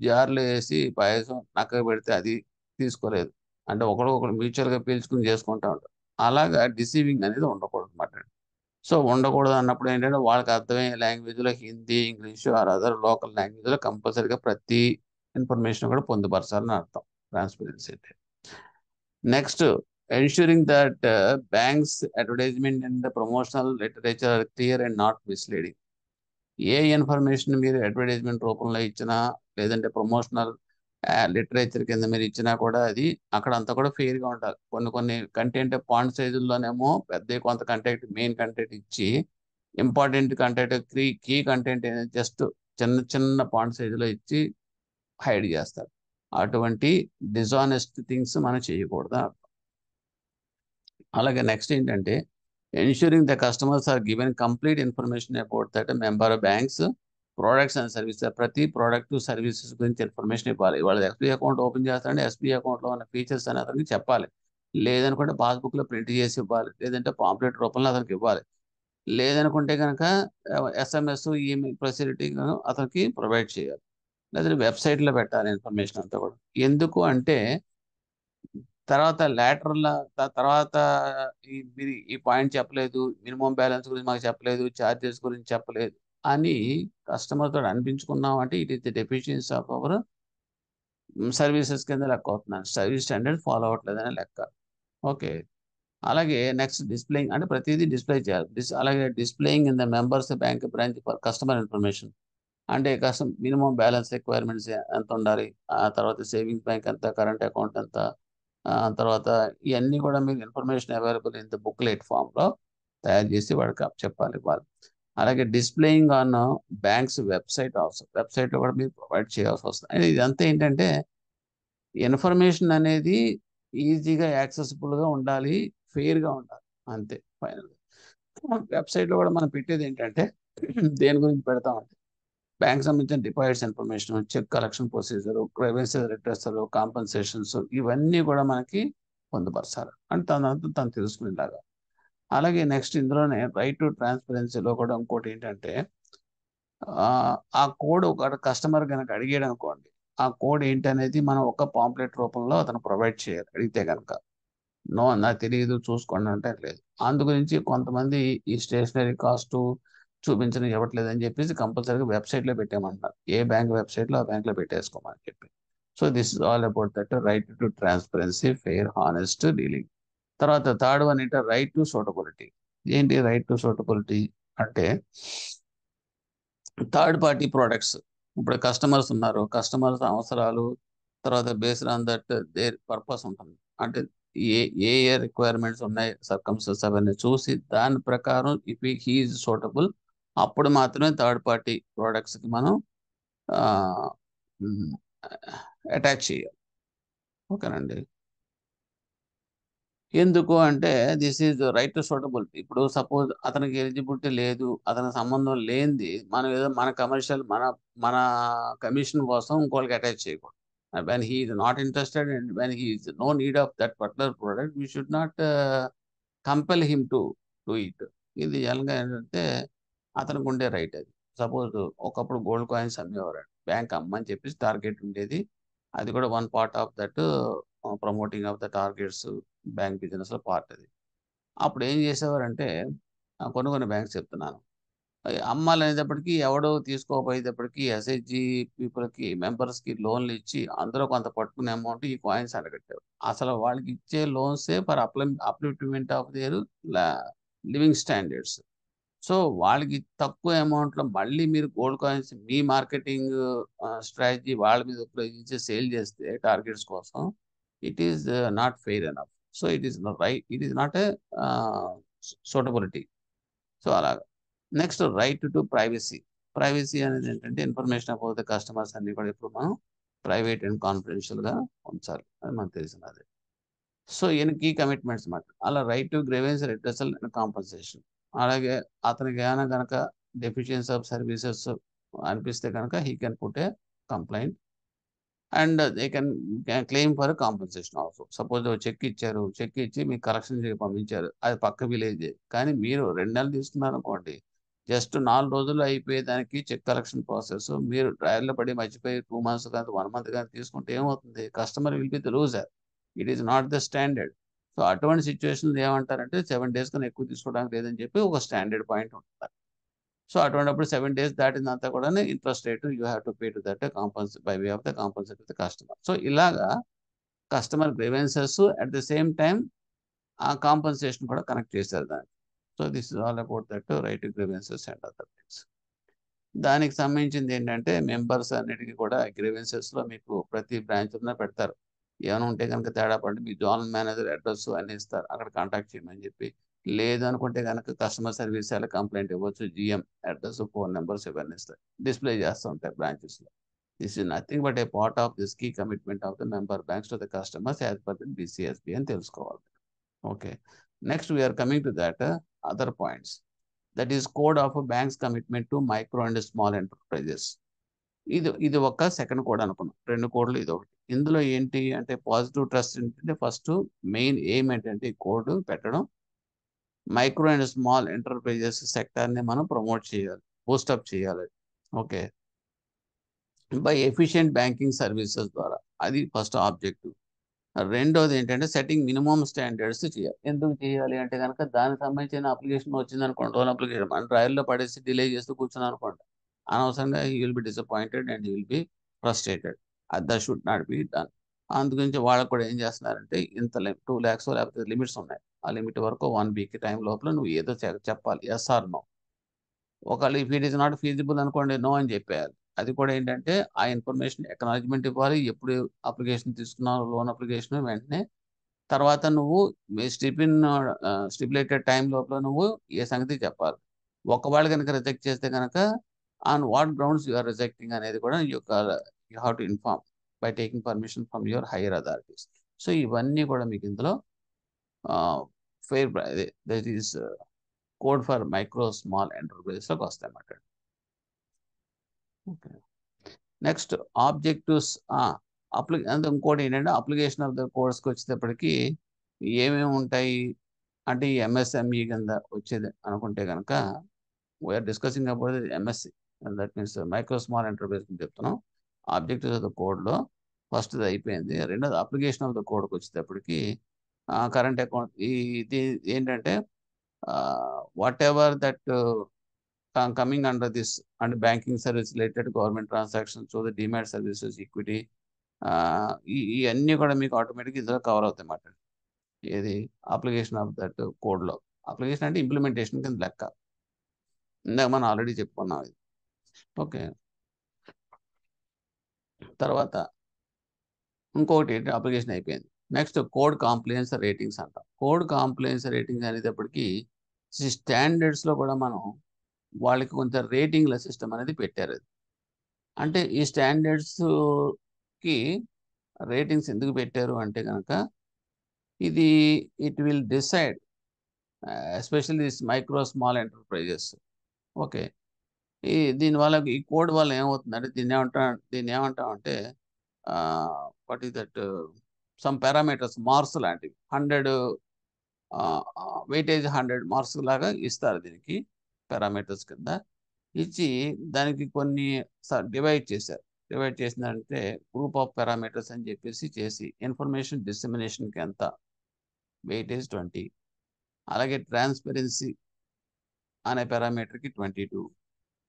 Speaker 1: జార్లో వేసి పాయసం నక్కగా పెడితే అది తీసుకోలేదు. అంటే ఒకడు మ్యూచువల్గా పీల్చుకుని చేసుకుంటా ఉంటారు. అలాగా డిసీవింగ్ అనేది ఉండకూడదు అనమాట. సో ఉండకూడదు అన్నప్పుడు ఏంటంటే వాళ్ళకి అర్థమయ్యే లాంగ్వేజ్లో Hindi, English or other local లాంగ్వేజ్లో కంపల్సరీగా ప్రతి ఇన్ఫర్మేషన్ కూడా పొందుపరచాలని అర్థం ట్రాన్స్పరెన్సీ అంటే. Next, ensuring that banks advertisement and the promotional literature are clear and not misleading. A information మీరు అడ్వర్టైజ్మెంట్ రూపంలో ఇచ్చినా లేదంటే ప్రమోషనల్ లిటరేచర్ కింద మీరు ఇచ్చినా కూడా అది అక్కడ అంతా కూడా ఫెయిర్గా ఉండాలి. కొన్ని కంటెంట్ పాయింట్ సైజుల్లోనేమో పెద్ద కొంత కంటెంట్ మెయిన్ కంటెంట్ ఇచ్చి important content key content just చిన్న చిన్న పాయింట్ సైజులో ఇచ్చి హైడ్ చేస్తారు. అటువంటి డిజానెస్ట్ థింగ్స్ మనం చేయకూడదు. అలాగే నెక్స్ట్ ఏంటంటే ensuring the customers are given complete information about that member banks products and services. ప్రతి ప్రోడక్ట్ సర్వీసెస్ గురించి ఇన్ఫర్మేషన్ ఇవ్వాలి. వాళ్ళు ఎస్బీఐ అకౌంట్ ఓపెన్ చేస్తారంటే ఎస్బీఐ అకౌంట్లో ఉన్న ఫీచర్స్ అని అతనికి చెప్పాలి. లేదనుకుంటే పాస్బుక్లో ప్రింట్ చేసి ఇవ్వాలి. లేదంటే పాంప్లెట్ రూపంలో అతనికి ఇవ్వాలి. లేదనుకుంటే కనుక ఎస్ఎంఎస్ ఈమెయిల్ ఫెసిలిటీ అతనికి ప్రొవైడ్ చేయాలి. లేదంటే వెబ్సైట్లో పెట్టాలి ఇన్ఫర్మేషన్ అంతా కూడా. ఎందుకు అంటే తర్వాత తర్వాత మీరు ఈ పాయింట్ చెప్పలేదు, మినిమం బ్యాలెన్స్ గురించి మాకు చెప్పలేదు, ఛార్జెస్ గురించి చెప్పలేదు అని కస్టమర్తో అనిపించుకున్నాం అంటే it is the deficiency of our services కింద లెక్క అవుతున్నాను. సర్వీస్ స్టాండర్డ్ ఫాలో అవ్వట్లేదని లెక్క. ఓకే. అలాగే నెక్స్ట్ డిస్ప్లేయింగ్ అంటే ప్రతిదీ డిస్ప్లే చేయాలి. అలాగే displaying in the members bank branch for customer information. అంటే మినిమం బ్యాలెన్స్ రిక్వైర్మెంట్స్ ఎంత ఉండాలి, ఆ తర్వాత సేవింగ్స్ బ్యాంక్ ఎంత, కరెంట్ అకౌంట్ ఎంత, తర్వాత ఇవన్నీ కూడా మీకు information available in the booklet ఫామ్లో తయారు చేసి వాడికి చెప్పాలి ఇవ్వాలి. అలాగే డిస్ప్లేయింగ్ ఆన్ బ్యాంక్స్ వెబ్సైట్ అవసరం. వెబ్సైట్లో కూడా మీరు ప్రొవైడ్ చేయాల్సి వస్తుంది. ఇదంతా ఏంటంటే ఇన్ఫర్మేషన్ అనేది ఈజీగా యాక్సెసిబుల్గా ఉండాలి, ఫెయిర్గా ఉండాలి, అంతే ఫైనల్గా. వెబ్సైట్లో కూడా మనం పెట్టేది ఏంటంటే దేని గురించి పెడతామంటే బ్యాంక్ సంబంధించిన deposits information, cheque collection procedure, grievances redressal, compensations ఇవన్నీ కూడా మనకి పొందుపరచాలి అంటే తను తెలుసుకునేలాగా. అలాగే నెక్స్ట్ ఇందులోనే రైట్ టు ట్రాన్స్పరెన్సీలో కూడా ఇంకోటి ఏంటంటే ఆ కోడ్ ఒక కస్టమర్ కనుక అడిగాడు అనుకోండి, ఆ కోడ్ ఏంటి అనేది మనం ఒక పాంప్లెట్ రూపంలో అతను ప్రొవైడ్ చేయాలి. అడిగితే కనుక నో నాకు తెలియదు చూసుకోండి అంటే లేదు. అందు గురించి కొంతమంది ఈ స్టేషనరీ కాస్ట్ చూపించడం ఇవ్వట్లేదు అని చెప్పేసి కంపల్సరీగా వెబ్సైట్లో పెట్టామంటారు. ఏ బ్యాంక్ వెబ్సైట్లో ఆ బ్యాంక్లో పెట్టేసుకోమని చెప్పి. So this is all about that right to transparency, fair, honest dealing. తర్వాత థర్డ్ వన్ ఏంటంటే రైట్ టు సూటబిలిటీ. ఏంటి రైట్ టు సూటబిలిటీ అంటే థర్డ్ పార్టీ ప్రోడక్ట్స్. ఇప్పుడు కస్టమర్స్ ఉన్నారు, కస్టమర్స్ అవసరాలు తర్వాత based on that their purpose ఉంటుంది. అంటే ఏ ఏ ఏ రిక్వైర్మెంట్స్ ఉన్నాయి, సర్కమ్స్టెన్సెస్ అవన్నీ చూసి దాని ప్రకారం ఇఫ్ హీ ఈజ్ సూటబుల్ అప్పుడు మాత్రమే థర్డ్ పార్టీ ప్రోడక్ట్స్కి మనం అటాచ్ చేయాలి. ఓకేనండి. ఎందుకు అంటే this is right to suitability. ఇప్పుడు సపోజ్ అతనికి ఎలిజిబిలిటీ లేదు, అతనికి సంబంధం లేనిది మనం ఏదో మన కమర్షియల్ మన కమిషన్ కోసం ఇంకోళ్ళకి అటాచ్ చేయకూడదు. When he is not interested and when he is no need of that particular product we should not compel him to do it. ఇది జనరల్గా ఏంటంటే అతనికి ఉండే రైట్ అది. సపోజ్ ఒకప్పుడు గోల్డ్ కాయిన్స్ అమ్మేవారు, బ్యాంక్ అమ్మని చెప్పేసి టార్గెట్ ఉండేది. అది కూడా one part of that promoting of the targets bank బిజినెస్లో పార్ట్ అది. అప్పుడు ఏం చేసేవారంటే కొన్ని బ్యాంక్స్ చెప్తున్నాను, అమ్మాలనేటప్పటికీ ఎవడో తీసుకోపోయేటప్పటికి ఎస్హెచ్జి పీపుల్కి మెంబర్స్కి లోన్లు ఇచ్చి అందులో కొంత పట్టుకునే అమౌంట్ ఈ కాయిన్స్ అడగట్టారు. అసలు వాళ్ళకి ఇచ్చే లోన్సే for upliftment of their living standards. So వాళ్ళకి తక్కువ అమౌంట్లో మళ్ళీ మీరు గోల్డ్ కాయిన్స్ మీ మార్కెటింగ్ స్ట్రాటజీ వాళ్ళ మీద ఉపయోగించి సేల్ చేస్తే టార్గెట్స్ కోసం it is not fair enough. So it is not a suitability. So అలాగా. Next right to privacy. Privacy అనేది ఏంటంటే ఇన్ఫర్మేషన్ అబౌట్ ద కస్టమర్స్ అన్ని కూడా ఇప్పుడు మనం ప్రైవేట్ అండ్ కాన్ఫిడెన్షియల్గా ఉంచాలి, అది మనకు తెలిసినది. సో ఈయన కీ కమిట్మెంట్స్ మాట. అలా right to grievance redressal and compensation. అలాగే అతనికి ఏమైనా కనుక డెఫిషియన్సీ ఆఫ్ సర్వీసెస్ అనిపిస్తే కనుక he can put a complaint and they can claim for compensation also. Suppose cheque ఇచ్చారు, చెక్ ఇచ్చి మీకు కలెక్షన్ చేసి పంపించారు, అది పక్క విలేజ్ కానీ మీరు 2 నెలలు తీసుకున్నారు అనుకోండి, జస్ట్ 4 రోజుల్లో అయిపోయేదానికి చెక్ కలెక్షన్ ప్రాసెస్ మీరు ట్రయల్‌లో పడి మర్చిపోయి 2 మంత్స్ కానీ, 1 మంత్ కానీ తీసుకుంటే ఏమవుతుంది? Customer will be the loser. It is not the standard. So, అటువంటి సిట్యుయేషన్‌లో ఏమంటారంటే 7 డేస్ కన్నా ఎక్కువ తీసుకోవడానికి లేదని చెప్పి ఒక స్టాండర్డ్ పాయింట్ ఉంటది. సో, అటువంటప్పుడు 7 డేస్ దాటిందంతా కూడాను interest rate you have to pay to that by way of the compensate the customer. So, ఇలాగా customer grievances at the same time ఆ కాంపెన్సేషన్ కూడా కనెక్ట్ చేశారు దానికి. So, this is all about that right to grievances and other things. దానికి సంబంధించింది ఏంటంటే members అన్నిటికి కూడా గ్రీవెన్సెస్‌లో మీకు ప్రతి బ్రాంచ్‌లోనే పెడతారు. ఏమైనా ఉంటే గనుక తేడా పడితే మీ జోనల్ మేనేజర్ అడ్రెస్ అన్నీ ఇస్తారు. అక్కడ కాంటాక్ట్ చేయమని చెప్పి. లేదనుకుంటే గనక కస్టమర్ సర్వీస్ చాలా కంప్లెయింట్ ఇవ్వచ్చు. జీఎం అడ్రెస్, ఫోన్ నంబర్స్ ఇవన్నీ ఇస్తారు. డిస్‌ప్లే చేస్తూ ఉంటాయి బ్రాంచెస్‌లో. This is nothing but a part of this key commitment of the member banks to the customers as per the BCSB అని తెలుసుకోవాలి. Okay. Next we are coming to that other points. That is code of banks commitment to micro and small enterprises. ఇది ఒక second code అనుకున్నాం. 2 కోడ్‌లో ఇదొకటి. ఇందులో ఏంటి అంటే పాజిటివ్ ట్రస్ట్ ఏంటంటే ఫస్ట్ మెయిన్ ఎయిమ్ ఏంటంటే ఈ కోడ్ పెట్టడం మైక్రో అండ్ స్మాల్ ఎంటర్‌ప్రైజెస్ సెక్టార్‌ని మనం ప్రమోట్ చేయాలి. బూస్టప్ చేయాలి. Okay. By efficient banking services ద్వారా. అది ఫస్ట్ ఆబ్జెక్టివ్. రెండోది ఏంటంటే సెట్టింగ్ మినిమమ్ స్టాండర్డ్స్ చేయాలి. ఎందుకు చేయాలి అంటే గనక దానికి సంబంధించిన అప్లికేషన్ వచ్చిందనుకోండి, లోన్ అప్లికేషన్ మన ట్రయల్‌లో పడేసి డిలే చేస్తూ కూర్చున్నామనుకోండి, అనవసరంగా he will be disappointed and he will be frustrated. That should not be done. అందుగురించి వాళ్ళకి కూడా ఏం చేస్తున్నారంటే ఇంత 2 లాక్స్ లేకపోతే లిమిట్స్ ఉన్నాయి. ఆ లిమిట్ వరకు 1 వీక్ టైం లోపల నువ్వు ఏదో చెప్పాలి. Yes or no. ఒకవేళ if it is not feasible అనుకోండి, నో అని చెప్పేయాలి. అది కూడా ఏంటంటే ఆ ఇన్ఫర్మేషన్ ఎక్నాలెడ్జ్‌మెంట్ ఇవ్వాలి. ఎప్పుడు అప్లికేషన్ తీసుకున్నావు లోన్ అప్లికేషన్ వెంటనే తర్వాత నువ్వు మీ స్టిప్యులేటెడ్ టైమ్ లోపల నువ్వు ఏ సంగతి చెప్పాలి. ఒకవేళ గనుక రిజెక్ట్ చేస్తే గనక on what grounds you are rejecting అనేది కూడా you have to inform by taking permission from your higher authorities. So, ఇవన్నీ కూడా మీకు ఇందులో ah, that is code for micro small ఎంటర్‌ప్రైజెస్‌లోకి వస్తాయన్నమాట. ఓకే. నెక్స్ట్ ఆబ్జెక్టివ్స్ ఆ! అంటే ఇంకోటి ఏంటంటే అప్లికేషన్ ఆఫ్ ద కోడ్స్‌కి వచ్చేటప్పటికి ఏమేమి ఉంటాయి? అంటే ఈ ఎంఎస్ఎంఈ కింద వచ్చేది అనుకుంటే గనక we're discussing about MSC that means micro small enterprise గురించి చెప్తున్నాం. ఆబ్జెక్టివ్స్ ఆఫ్ ద కోడ్‌లో ఫస్ట్‌ది అయిపోయింది. రెండోది అప్లికేషన్ ఆఫ్ ద కోడ్‌కి వచ్చేటప్పటికి కరెంట్ అకౌంట్ ఇది ఏంటంటే whatever that coming under this and banking service related government transactions to the demat services equity ఇయన్నీ కూడా మీకు ఆటోమేటిక్‌గా ఇందులో కవర్ అవుతాయన్నమాట. ఏది అప్లికేషన్ ఆఫ్ దట్ కోడ్‌లో. అప్లికేషన్ అంటే ఇంప్లిమెంటేషన్ కింద లెక్క. ఇందాక మనం ఆల్రెడీ చెప్పుకున్నాం ఇది. ఓకే. తర్వాత ఇంకొకటి ఏంటి అప్లికేషన్ అయిపోయింది. నెక్స్ట్ కోడ్ కాంప్లియన్స్ రేటింగ్స్ అంటాం. కోడ్ కాంప్లియన్స్ రేటింగ్స్ అనేటప్పటికి స్టాండర్డ్స్‌లో కూడా మనం వాళ్ళకి కొంత రేటింగ్‌ల సిస్టమ్ అనేది పెట్టారది. అంటే ఈ స్టాండర్డ్స్‌కి రేటింగ్స్ ఎందుకు పెట్టారు అంటే గనక ఇది it will decide especially this micro small enterprises. Okay. దీనివల్ల ఈ కోడ్ వల్ల ఏమవుతుందంటే దీన్నేమంటామంటే what is that some parameters marks లాంటివి. 100 వెయిటేజ్ 100 మార్క్స్ లాగా ఇస్తారు దీనికి పారామీటర్స్ కింద. ఇచ్చి దానికి కొన్ని డివైడ్ చేశారు. డివైడ్ చేసిందంటే గ్రూప్ ఆఫ్ పారామీటర్స్ అని చెప్పేసి చేసి ఇన్ఫర్మేషన్ డిస్సెమినేషన్‌కి ఎంత వెయిటేజ్ 20 అలాగే ట్రాన్స్‌పరెన్సీ అనే పారామీటర్‌కి 22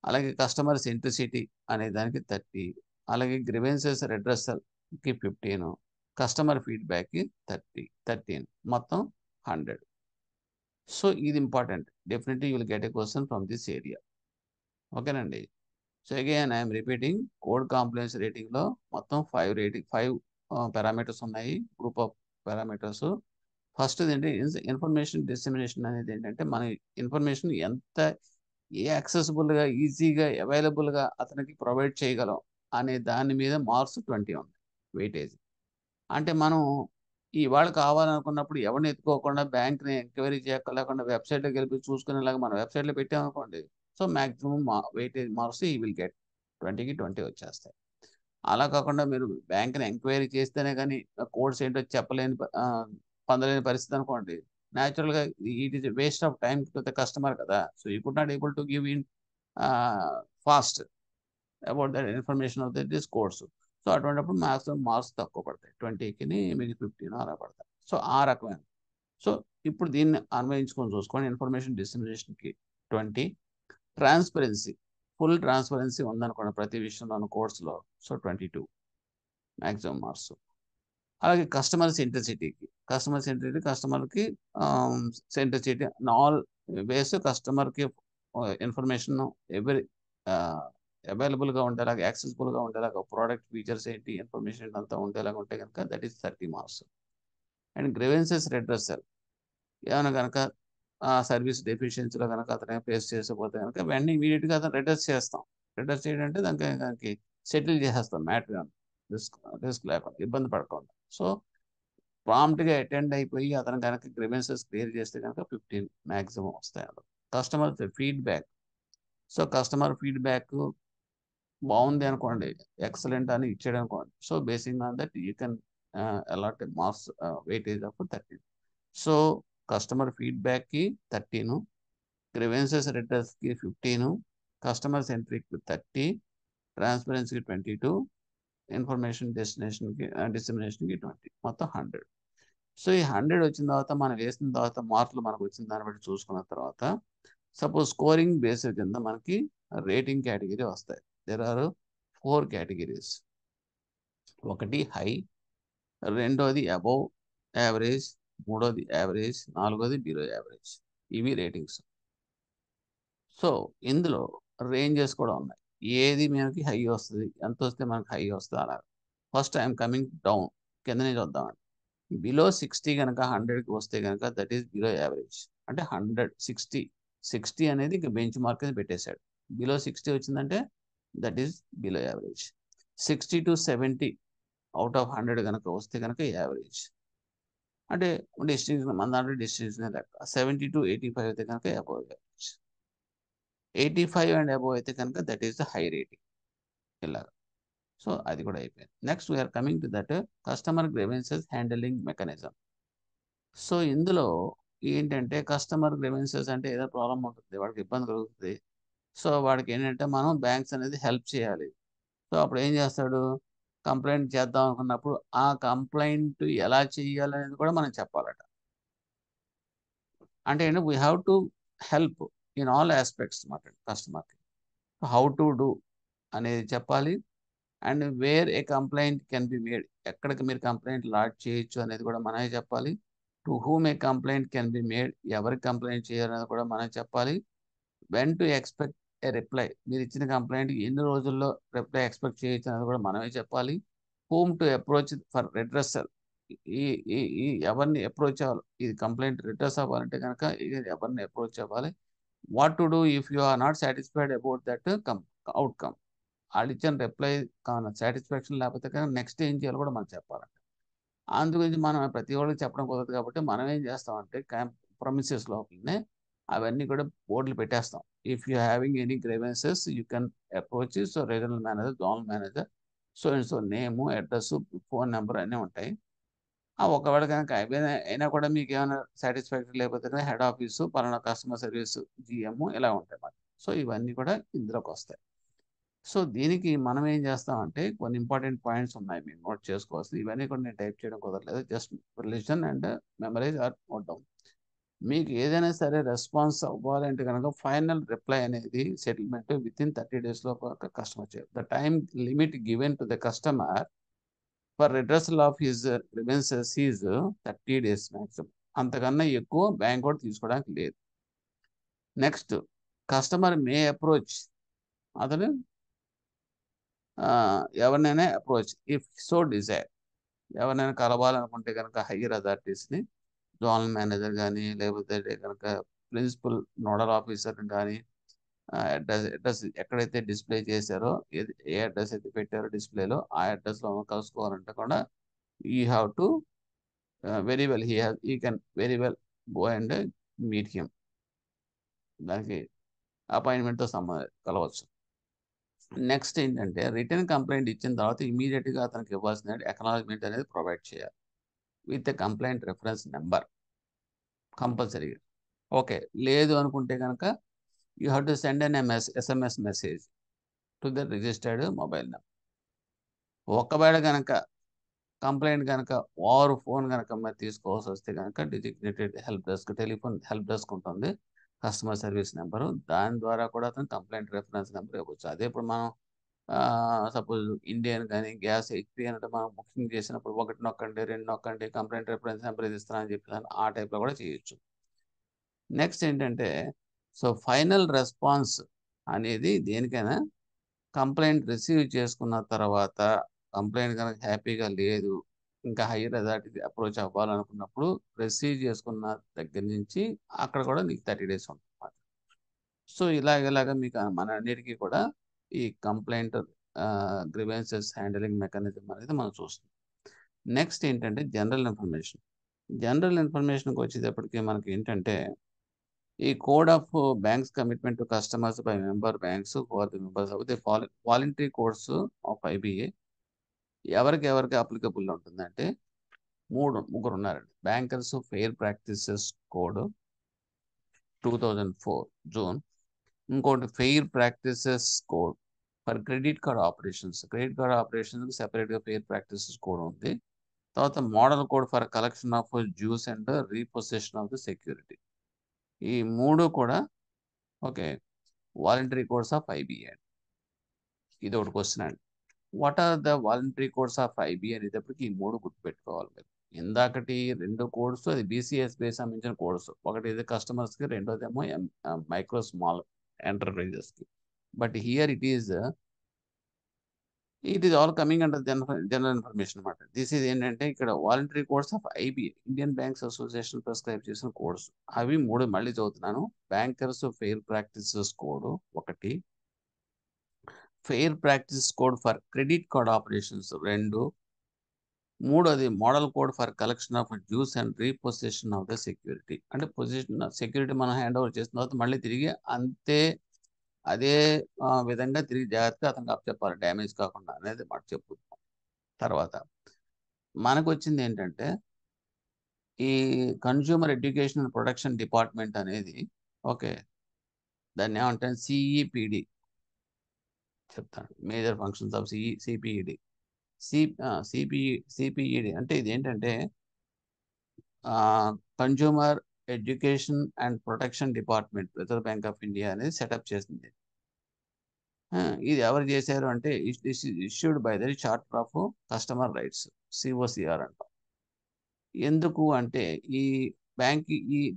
Speaker 1: అలాగే కస్టమర్ సెంట్రిసిటీ అనే దానికి 30 అలాగే గ్రీవెన్సెస్ రెడ్రెసల్‌కి 15 కస్టమర్ ఫీడ్‌బ్యాక్‌కి 13 మొత్తం 100. సో, ఇది important. Definitely you will get a question from this area. ఓకేనండి. So, again I am repeating code compliance రేటింగ్‌లో మొత్తం 5 పారామీటర్స్ ఉన్నాయి. Group of parameters. ఫస్ట్‌దేంటి ఇన్ఫర్మేషన్ డిస్సెమినేషన్ అనేదేంటంటే మన ఇన్ఫర్మేషన్ ఎంత యాక్సెసిబుల్‌గా, ఈజీగా, అవైలబుల్‌గా అతనికి ప్రొవైడ్ చేయగలం అనే దాని మీద మార్క్స్ 20 ఉన్నాయి వెయిటేజ్. అంటే మనం ఇవాళ కావాలనుకున్నప్పుడు ఎవరిని ఎత్తుకోకుండా బ్యాంక్‌ని ఎంక్వైరీ చేయక్కర్లేకుండా వెబ్‌సైట్‌లోకెళ్ళి చూసుకునేలాగా మన వెబ్‌సైట్‌లో పెట్టామనుకోండి. So, maximum weightage marks he will get. 20కి 20 వచ్చేస్తాయి. అలా కాకుండా మీరు బ్యాంక్‌ని ఎంక్వైరీ చేస్తేనే గాని కోడ్స్ ఏంటో పొందలేని పరిస్థితి అనుకోండి. న్యాచురల్గా it is waste of time to the customer కదా. So you could not able to give in fast about that information of this course. So అటువంటిప్పుడు మ్యాథ్స్ మార్క్స్ తక్కువ పడతాయి, 20కి మీకు 15 అలా పడతాయి. సో ఆ రకమైన. సో ఇప్పుడు దీన్ని అన్వయించుకొని చూసుకోండి. ఇన్ఫర్మేషన్ డిస్ట్రిబ్యూషన్కి 20, ట్రాన్స్పరెన్సీ ఫుల్ ట్రాన్స్పరెన్సీ ఉందనుకోండి ప్రతి విషయంలోని కోర్సులో, సో 22 మ్యాక్సిమం మార్క్స్. అలాగే కస్టమర్ సెంట్రిసిటీకి కస్టమర్కి సెంట్రిసిటీ ఆల్ వేస్ కస్టమర్కి ఇన్ఫర్మేషన్ ఎవరి అవైలబుల్గా ఉండేలాగా, యాక్సెసిబుల్గా ఉండేలాగా, ప్రోడక్ట్ ఫీచర్స్ ఏంటి, ఇన్ఫర్మేషన్ అంతా ఉండేలాగా ఉంటే కనుక that is 30 marks. And grievances redressal, ఏమైనా కనుక ఆ సర్వీస్ డెఫిషియన్సీలో కనుక అతను ఫేస్ చేసిపోతే కనుక వెంటనే ఇమీడియట్గా అతను రిడ్రెస్ చేస్తాం. రిడ్రెస్ చేయడం అంటే దానికి సెటిల్ చేసేస్తాం మ్యాటర్, రిస్క్ లేకుండా, ఇబ్బంది పడకుండా. సో ప్రాంప్ట్గా అటెండ్ అయిపోయి అతను కనుక గ్రీవెన్సెస్ క్లియర్ చేస్తే కనుక 15 మ్యాక్సిమం వస్తాయి. Customer feedback. So customer feedback బాగుంది అనుకోండి, ఎక్సలెంట్ అని ఇచ్చాడు అనుకోండి, so basing on that you can allot marks weightage of 13. So customer ఫీడ్బ్యాక్కి 13, గ్రీవెన్సెస్ రిటర్న్స్కి 15, కస్టమర్ సెంట్రిక్ 30, ట్రాన్స్పరెన్సీకి 22, ఇన్ఫర్మేషన్ డిస్ట్రిమినేషన్కి 20, మొత్తం 100. సో ఈ 100 వచ్చిన తర్వాత మనం వేసిన తర్వాత మార్కులు మనకు వచ్చిన దాన్ని బట్టి చూసుకున్న తర్వాత సపోజ్ స్కోరింగ్ బేస్ కింద మనకి రేటింగ్ కేటగిరీ వస్తాయి. There are 4 categories. ఒకటి హై, రెండోది అబౌవ్ యావరేజ్, మూడోది యావరేజ్, నాలుగోది బిలో యావరేజ్. ఇవి రేటింగ్స్. సో ఇందులో రేంజెస్ కూడా ఉన్నాయి. ఏది మనకి హై వస్తుంది, ఎంత వస్తే మనకి హై వస్తుంది అలా. ఫస్ట్ ఐఎమ్ కమింగ్ డౌన్, కింద నుంచి వద్దామండి. బిలో 60 కనుక 100కి వస్తే కనుక దట్ ఈస్ బిలో యావరేజ్. అంటే 160 అనేది ఇంకా బెంచ్ మార్క్ అని పెట్టేశాడు. బిలో 60 వచ్చిందంటే that is below average. 60 to 70 out of 100 కనుక వస్తే కనుక యావరేజ్. అంటే డిస్ట్రిక్ట్ మన దాంట్లో డిస్ట్రిక్ట్ లెక్క. 70 to 85 అయితే కనుక అబౌవ్ యావరేజ్. 85 అండ్ అబౌవ్ అయితే కనుక that is the high rating. ఇలా. సో అది కూడా అయిపోయింది. Next we're coming to that customer grievances handling mechanism. So ఇందులో ఏంటంటే కస్టమర్ గ్రీవెన్సెస్ అంటే ఏదో ప్రాబ్లం ఉంటుంది, వాడికి ఇబ్బంది కలుగుతుంది. సో వాడికి ఏంటంటే మనం బ్యాంక్స్ అనేది హెల్ప్ చేయాలి. సో అప్పుడు ఏం చేస్తాడు, కంప్లైంట్ చేద్దాం అనుకున్నప్పుడు ఆ కంప్లైంట్ ఎలా చేయాలనేది కూడా మనం చెప్పాలట. అంటే we have to help in all aspects అన్నమాట కస్టమర్కి. హౌ టు డూ అనేది చెప్పాలి. And where a complaint can be made, ఎక్కడికి మీరు కంప్లైంట్ లాడ్జ్ చేయొచ్చు అనేది కూడా మనమే చెప్పాలి. To whom a complaint can be made, ఎవరికి కంప్లైంట్ చేయాలనేది కూడా మనం చెప్పాలి. When to expect a reply, మీరు ఇచ్చిన కంప్లైంట్కి ఎన్ని రోజుల్లో రిప్లై ఎక్స్పెక్ట్ చేయొచ్చు అనేది కూడా మనమే చెప్పాలి. Whom to approach for redressal, ఈ ఈ ఈ ఎవరిని అప్రోచ్ అవ్వాలి, ఇది కంప్లైంట్ రిడ్రెస్ అవ్వాలంటే కనుక ఎవరిని అప్రోచ్ అవ్వాలి. What to do if you are not satisfied about that outcome, వాళ్ళు ఇచ్చిన రిప్లై కావాలి సాటిస్ఫాక్షన్ లేకపోతే కానీ నెక్స్ట్ ఏం చేయాలో కూడా మనం చెప్పాలంట. అందుగురించి మనం ప్రతి ఒక్కరికి చెప్పడం కుదరదు కాబట్టి మనం ఏం చేస్తామంటే ప్రమిసెస్ లోపలనే అవన్నీ కూడా బోర్డులు పెట్టేస్తాం. If you having any grievances you can approach so regional manager, zonal manager, so and so name, address, phone number అన్నీ ఉంటాయి. ఒకవేళ కనుక అయినా కూడా మీకు ఏమైనా సాటిస్ఫాక్టరీ లేకపోతే కనుక హెడ్ ఆఫీసు, పలానా కస్టమర్ సర్వీస్ GM ఇలా ఉంటాయి మరి. సో ఇవన్నీ కూడా ఇందులోకి వస్తాయి. సో దీనికి మనం ఏం చేస్తామంటే కొన్ని ఇంపార్టెంట్ పాయింట్స్ ఉన్నాయి, మీరు నోట్ చేసుకోవాల్సింది. ఇవన్నీ కూడా నేను టైప్ చేయడం కుదరలేదు, just listen and memorise or note down. మీకు ఏదైనా సరే రెస్పాన్స్ అవ్వాలంటే కనుక ఫైనల్ రిప్లై అనేది సెటిల్మెంట్ విత్ ఇన్ 30 days లోపు కస్టమర్ చేయాలి. The time limit given to the customer for redressal of his grievances is 30 days maximum. అంతకన్నా ఎక్కువ బ్యాంక్ కూడా తీసుకోవడానికి లేదు. నెక్స్ట్ కస్టమర్ మే అప్రోచ్, అతను ఎవరినైనా అప్రోచ్ ఇఫ్ సో డిజైర్, ఎవరినైనా కలవాలనుకుంటే కనుక హయ్యర్ అథారిటీస్ని, జోనల్ మేనేజర్ కానీ లేకపోతే కనుక ప్రిన్సిపల్ నోడల్ ఆఫీసర్ కానీ, అడ్రస్ ఎక్కడైతే డిస్ప్లే చేశారో ఏ అడ్రస్ అయితే పెట్టారో డిస్ప్లేలో ఆ అడ్రస్లో కలుసుకోవాలంటే కూడా you have to very well he can very well go and meet him. దానికి అపాయింట్మెంట్తో కలవచ్చు. నెక్స్ట్ ఏంటంటే రిటర్న్ కంప్లైంట్ ఇచ్చిన తర్వాత ఇమీడియట్గా అతనికి ఇవ్వాల్సిన అక్నాలజ్మెంట్ అనేది ప్రొవైడ్ చేయాలి with a complaint reference number. కంపల్సరీగా. ఓకే. లేదు అనుకుంటే కనుక you have to send an SMS message to the registered mobile number. ఒకవేళ గనక కంప్లెయింట్ గనక వారు ఫోన్ గనక మరి తీసుకోవాల్సొస్తే గనక designated help desk, telephone help desk ఉంటుంది. Customer service number. దాని ద్వారా కూడా అతను కంప్లెయింట్ రిఫరెన్స్ నెంబర్ ఇవ్వచ్చు. అదే ఇప్పుడు మనం సపోజ్ ఇండియన్ గాని, గ్యాస్ హెచ్‌పి అంటే మనం బుకింగ్ చేసినప్పుడు 1 నొక్కండి, 2 నొక్కండి, కంప్లెయింట్ రిఫరెన్స్ నెంబర్ ఇది ఇస్తానని చెప్పి ఆ టైప్‌లో కూడా చేయొచ్చు. నెక్స్ట్ ఏంటంటే, సో, ఫైనల్ రెస్పాన్స్ అనేది దేనికైనా కంప్లెయింట్ రిసీవ్ చేసుకున్న తర్వాత కంప్లెయింట్ గనక హ్యాపీగా లేదు, ఇంకా హైయర్ అథారిటీకి అప్రోచ్ అవ్వాలనుకున్నప్పుడు రిసీవ్ చేసుకున్న దగ్గర నుంచి అక్కడ కూడా నీకు 30 డేస్ ఉంటుందన్నమాట. సో, ఇలాగ మీకు మన అన్నిటికి కూడా ఈ కంప్లెయింట్ గ్రీవెన్సెస్ హ్యాండ్లింగ్ మెకానిజం అనేది మనం చూస్తున్నాం. నెక్స్ట్ ఏంటంటే జనరల్ ఇన్ఫర్మేషన్. జనరల్ ఇన్ఫర్మేషన్‌కి వచ్చేటప్పటికి మనకి ఏంటంటే ఈ code of banks commitment to customers by member banks for the members of the voluntary codes of IBA ఎవరికి అప్లికబుల్ ఉంటుందంటే ముగ్గురు ఉన్నారండి. Bankers fair practices code 2004 June. ఇంకోటి fair practices code for credit card operations. Credit card ఆపరేషన్స్‌కి సెపరేట్‌గా fair practices code ఉంది. తర్వాత model code for collection of dues and repossession of the security. ఈ 3 కూడా okay. Voluntary codes of IBA. ఇదొకటి question అండి. What are the voluntary codes of IBA అనేటప్పటికి ఈ 3 గుర్తుపెట్టుకోవాలి మీరు. ఇందాకటి 2 కోడ్స్ అది బీసీఎస్‌కి సంబంధించిన కోడ్స్. ఒకటి ఇది కస్టమర్స్‌కి, రెండోదేమో మైక్రో స్మాల్ ఎంటర్‌ప్రైజెస్‌కి. But here it is all coming under general information అన్నమాట. దిస్ ఈజ్ ఏంటంటే ఇక్కడ voluntary codes of IBA Indian banks association prescribe చేసిన కోడ్స్. అవి 3 మళ్ళీ చదువుతున్నాను. బ్యాంకర్స్ ఫెయిర్ ప్రాక్టీసెస్ కోడ్ ఒకటి. Fair practice code for credit card operations 2. మూడోది model code for collection of dues and repossession of the security. అంటే సెక్యూరిటీ మనం hand over చేసిన తర్వాత మళ్ళీ తిరిగి అదే విధంగా తిరిగి జాగ్రత్తగా అతనికి అప్పచెప్పాలి. డ్యామేజ్ కాకుండా అనేది మాట చెప్పుకుందాం. తర్వాత మనకొచ్చింది ఏంటంటే ఈ consumer education and protection department అనేది ఓకే. దాన్నేమంటారు సీఈపీడీ చెప్తాను. Major functions of CPED. CPED అంటే ఇదేంటంటే consumer education and protection department reserve bank of India అనేది సెటప్ చేసింది. ఇది ఎవరు చేశారు అంటే issued by the charter of customer rights COCR అంటాం. ఎందుకు అంటే ఈ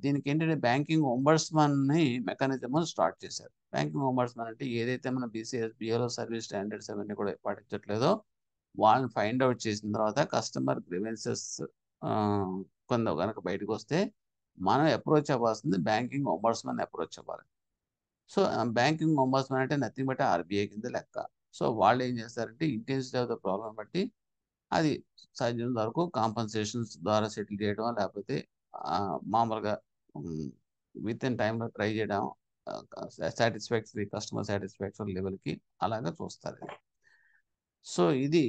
Speaker 1: దీనికి ఏంటంటే బ్యాంకింగ్ ఒంబడ్స్మన్ని మెకానిజం స్టార్ట్ చేశారు. బ్యాంకింగ్ ఒంబడ్స్మన్ అంటే ఏదైతే మన బీసీఎస్బిఏలో సర్వీస్ స్టాండర్డ్స్ అవన్నీ కూడా పాటించట్లేదో వాళ్ళని ఫైండ్ అవుట్ చేసిన తర్వాత కస్టమర్ గ్రీవెన్సెస్ కొంత కనుక బయటకు వస్తే మనం అప్రోచ్ అవ్వాల్సింది బ్యాంకింగ్ ఒంబడ్స్మన్ అప్రోచ్ అవ్వాలి. సో, బ్యాంకింగ్ ఒంబడ్స్మన్ అంటే నథింగ్ బట్ ఆర్బీఐ కింద లెక్క. సో, వాళ్ళు ఏం చేస్తారంటే ఇంటెన్సిటీ ఆఫ్ ద ప్రాబ్లమ్ బట్టి అది సాధ్యమైనంత వరకు కాంపెన్సేషన్స్ ద్వారా సెటిల్ చేయడం, లేకపోతే మామూలుగా వితిన్ టైమ్‌లో ట్రై చేయడం కస్టమర్ సాటిస్ఫాక్టరీ లెవెల్‌కి అలాగా చూస్తారు. సో, ఇది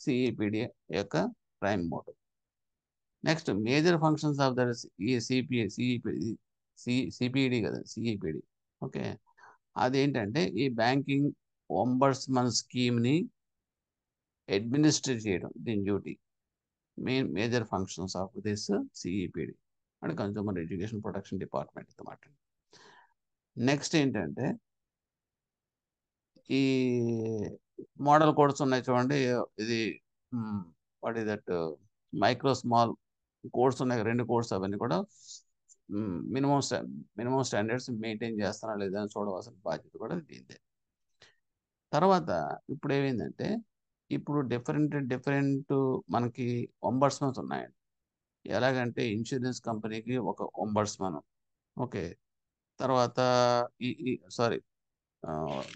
Speaker 1: సిఈపీడీ యొక్క prime motto. Next major functions of that ఈ సిపిఈడి కదా! సిఈపీడీ. ఓకే. అదేంటంటే ఈ బ్యాంకింగ్ ఒంబడ్స్మన్ స్కీమ్‌ని అడ్మినిస్ట్రేట్ చేయడం దీని duty. Major functions of this CEPD అంటే కన్స్యూమర్ ఎడ్యుకేషన్ ప్రొటెక్షన్ డిపార్ట్మెంట్ అన్నమాట. నెక్స్ట్ ఏంటంటే ఈ మోడల్ కోడ్స్ ఉన్నాయి చూడండి. ఇది what is that micro small codes ఉన్నాయి. 2 కోడ్స్ అవన్నీ కూడా మినిమం స్టాండర్డ్స్ మెయింటైన్ చేస్తారా లేదా అని చూడవలసిన బాధ్యత కూడా దీనిదే. తర్వాత ఇప్పుడు ఏమైందంటే ఇప్పుడు డిఫరెంట్ మనకి ఒంబడ్స్మన్స్ ఉన్నాయండి. ఎలాగంటే ఇన్సూరెన్స్ కంపెనీకి ఒక ఒంబడ్స్మన్. ఓకే. తర్వాత సారీ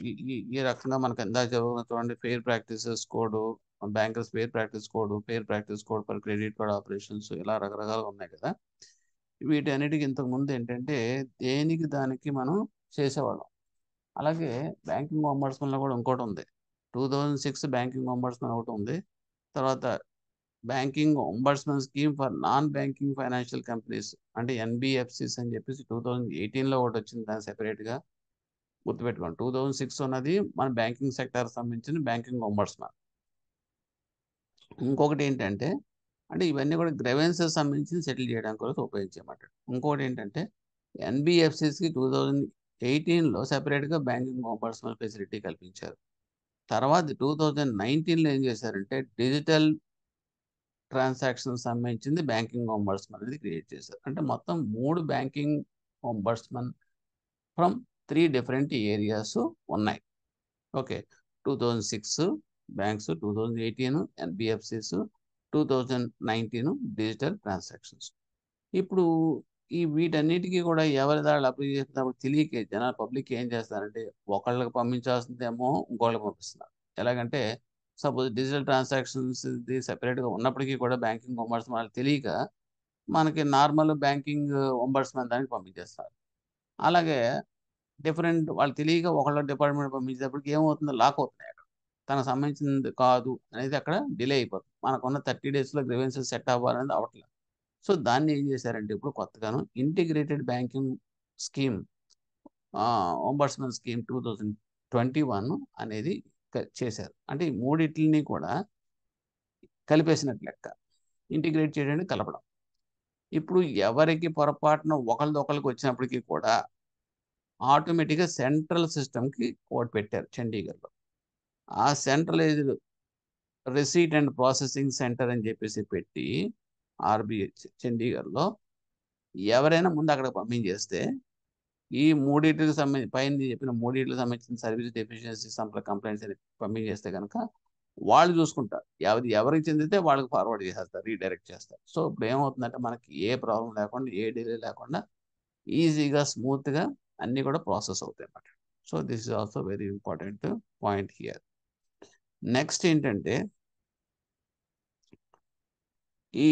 Speaker 1: ఈ ఈ ఈ రకంగా మనకు ఇందాక చెప్పుకున్న చూడండి fair practices code, bankers fair practice code for credit card operations ఇలా రకరకాలుగా ఉన్నాయి కదా! వీటన్నిటికి ఇంతకుముందు ఏంటంటే దేనికి దానికి మనం చేసేవాళ్ళం. అలాగే బ్యాంకింగ్ ఒంబడ్స్మన్‌లో కూడా ఇంకోటి ఉంది. 2006 బ్యాంకింగ్ ఒంబడ్స్మన్ ఒకటి ఉంది. తర్వాత banking ombudsman scheme for non banking financial companies అంటే ఎన్బిఎఫ్సిస్ అని చెప్పేసి 2018లో ఒకటి వచ్చింది, దాని సెపరేట్గా గుర్తుపెట్టుకోండి. 2006 ఉన్నది మన బ్యాంకింగ్ సెక్టర్ సంబంధించిన బ్యాంకింగ్ ఒంబడ్స్మన్. ఇంకొకటి ఏంటంటే అంటే ఇవన్నీ కూడా గ్రెవెన్సెస్ సంబంధించి సెటిల్ చేయడానికి కూడా ఉపయోగించమాట. ఇంకొకటి ఏంటంటే ఎన్బిఎఫ్సిస్కి 2018లో సెపరేట్గా బ్యాంకింగ్ ఒంబడ్స్మన్ ఫెసిలిటీ కల్పించారు. తర్వాత 2019లో ఏం చేశారంటే డిజిటల్ ట్రాన్సాక్షన్ సంబంధించింది బ్యాంకింగ్ ఒంబడ్స్మన్ అనేది క్రియేట్ చేశారు. అంటే మొత్తం 3 banking ombudsman from 3 different areas ఉన్నాయి. Okay, 2006 banks, 2018 NBFCs, 2019 digital transactions. ఇప్పుడు ఈ వీటన్నిటికీ కూడా ఎవరి దాళ్ళు అప్లై చేసినప్పుడు తెలియక జనాలు పబ్లిక్ ఏం చేస్తారంటే ఒకళ్ళకి పంపించాల్సిందేమో ఇంకోళ్ళకి పంపిస్తున్నారు. ఎలాగంటే సపోజ్ డిజిటల్ ట్రాన్సాక్షన్స్ ఇది సెపరేట్గా ఉన్నప్పటికీ కూడా బ్యాంకింగ్ ఒంబడ్స్మన్ వాళ్ళకి తెలియక మనకి నార్మల్ బ్యాంకింగ్ ఒంబడ్స్మన్ దానికి పంపించేస్తారు. అలాగే డిఫరెంట్ వాళ్ళు తెలియక ఒకళ్ళ డిపార్ట్మెంట్ పంపించేటప్పటికి ఏమవుతుందో లాక్ అవుతున్నాయి అక్కడ, తనకు సంబంధించింది కాదు అనేది అక్కడ డిలే అయిపోతుంది. మనకున్న 30 డేస్లో గ్రీవెన్సెస్ సెట్ అవ్వాలనేది అవట్లేదు. సో దాన్ని ఏం చేశారంటే ఇప్పుడు కొత్తగాను integrated banking scheme ombudsman scheme 2021 అనేది చేశారు. అంటే ఈ మూడిటిని కూడా కలిపేసినట్టు లెక్క, ఇంటిగ్రేట్ చేయడానికి కలపడం. ఇప్పుడు ఎవరికి పొరపాటున ఒకళ్ళకి వచ్చినప్పటికీ కూడా ఆటోమేటిక్గా సెంట్రల్ సిస్టమ్కి కోడ్ పెట్టారు చండీగఢ్లో. ఆ centralised receipt and processing centre అని చెప్పేసి పెట్టి ఆర్బీఐ చండీగఢ్లో ఎవరైనా ముందు అక్కడ పంపించేస్తే ఈ మూడింటికి సంబంధించి పైన చెప్పిన మూడింటికి సంబంధించిన సర్వీస్ డెఫిషియన్సీ కంప్లైంట్స్ అని పంపించేస్తే కనుక వాళ్ళు చూసుకుంటారు. ఎవరికి చెందితే వాళ్ళకి ఫార్వర్డ్ చేసేస్తారు, రీడైరెక్ట్ చేస్తారు. సో ఇప్పుడు ఏమవుతుందంటే మనకి ఏ ప్రాబ్లం లేకుండా, ఏ డిలే లేకుండా ఈజీగా స్మూత్గా అన్నీ కూడా ప్రాసెస్ అవుతాయి అన్నమాట. So this is also very important point here. Next ఏంటంటే ఈ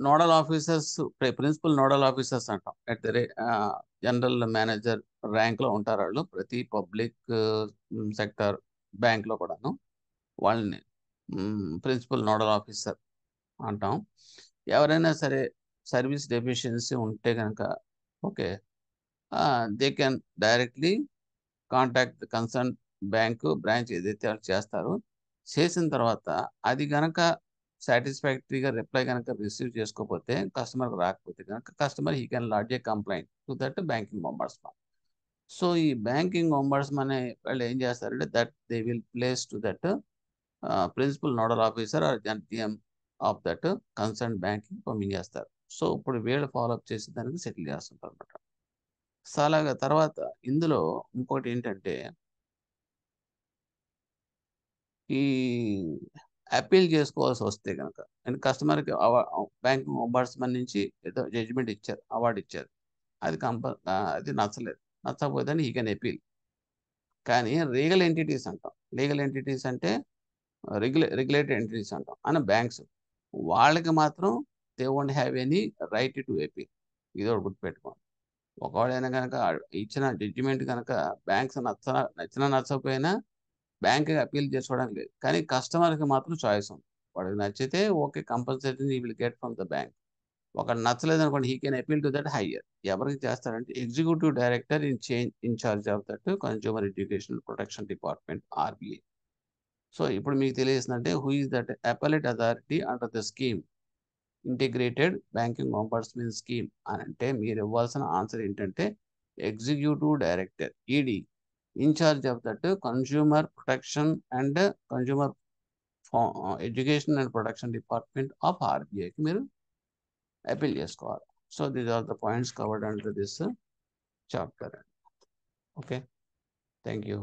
Speaker 1: nodal officers, principal nodal officers అంటాం, అట్ ద జనరల్ మేనేజర్ ర్యాంక్లో ఉంటారు వాళ్ళు ప్రతి పబ్లిక్ సెక్టర్ బ్యాంక్లో కూడాను. వాళ్ళని ప్రిన్సిపల్ నోడల్ ఆఫీసర్ అంటాం. ఎవరైనా సరే సర్వీస్ డెఫిషియన్సీ ఉంటే కనుక okay, they can directly contact concern branch ఏదైతే వాళ్ళు చేస్తారో, చేసిన తర్వాత అది కనుక సాటిస్ఫాక్టరీగా రిప్లై కనుక రిసీవ్ చేసుకోకపోతే, కస్టమర్కి రాకపోతే కనుక customer he can lodge a complaint to that banking ombudsman. So ఈ బ్యాంకింగ్ ఒంబడ్స్మన్ వాళ్ళు ఏం చేస్తారంటే that they will place to that principal nodal officer or GM of that concern banking పంపించేస్తారు. సో ఇప్పుడు వీళ్ళు ఫాలోఅప్ చేసి దానికి సెటిల్ చేస్తుంటారు అనమాట. సో అలాగా తర్వాత ఇందులో ఇంకోటి ఏంటంటే ఈ అప్పీల్ చేసుకోవాల్సి వస్తే కనుక, అండ్ కస్టమర్కి బ్యాంకింగ్ ఒంబడ్స్మన్ నుంచి ఏదో జడ్జిమెంట్ ఇచ్చారు, అవార్డు ఇచ్చారు, అది అది నచ్చకపోతే ఈ కెన్ అపీల్. కానీ లీగల్ ఎంటిటీస్ అంటాం, లీగల్ ఎంటిటీస్ అంటే రెగ్యులేటెడ్ ఎంటిటీస్ అంటాం అని బ్యాంక్స్, వాళ్ళకి మాత్రం they won't have any right to appeal. ఇది ఒకటి గుర్తుపెట్టుకోండి. ఒకవేళైనా కనుక ఇచ్చిన జడ్జిమెంట్ కనుక బ్యాంక్స్ నచ్చకపోయినా బ్యాంక్కి అప్పీల్ చేసుకోవడానికి లేదు. కానీ కస్టమర్కి మాత్రం చాయిస్ ఉంది. వాడికి నచ్చితే ఓకే, కంపల్సరీ ఈ will get from the bank. ఒకటి నచ్చలేదు అనుకోండి, he can appeal to that higher. ఎవరికి చేస్తారంటే executive director in charge of that consumer education protection department, RBI. So ఇప్పుడు మీకు తెలియజేస్తుందంటే who is that appellate authority under the scheme integrated banking ombudsman scheme అని అంటే మీరు ఇవ్వాల్సిన ఆన్సర్ ఏంటంటే executive director, ED, in charge of that consumer protection and consumer education and protection department of ఆర్బీఐకి మీరు అపీల్ చేసుకోవాలి. So these are the points covered under this chapter. Okay, thank you.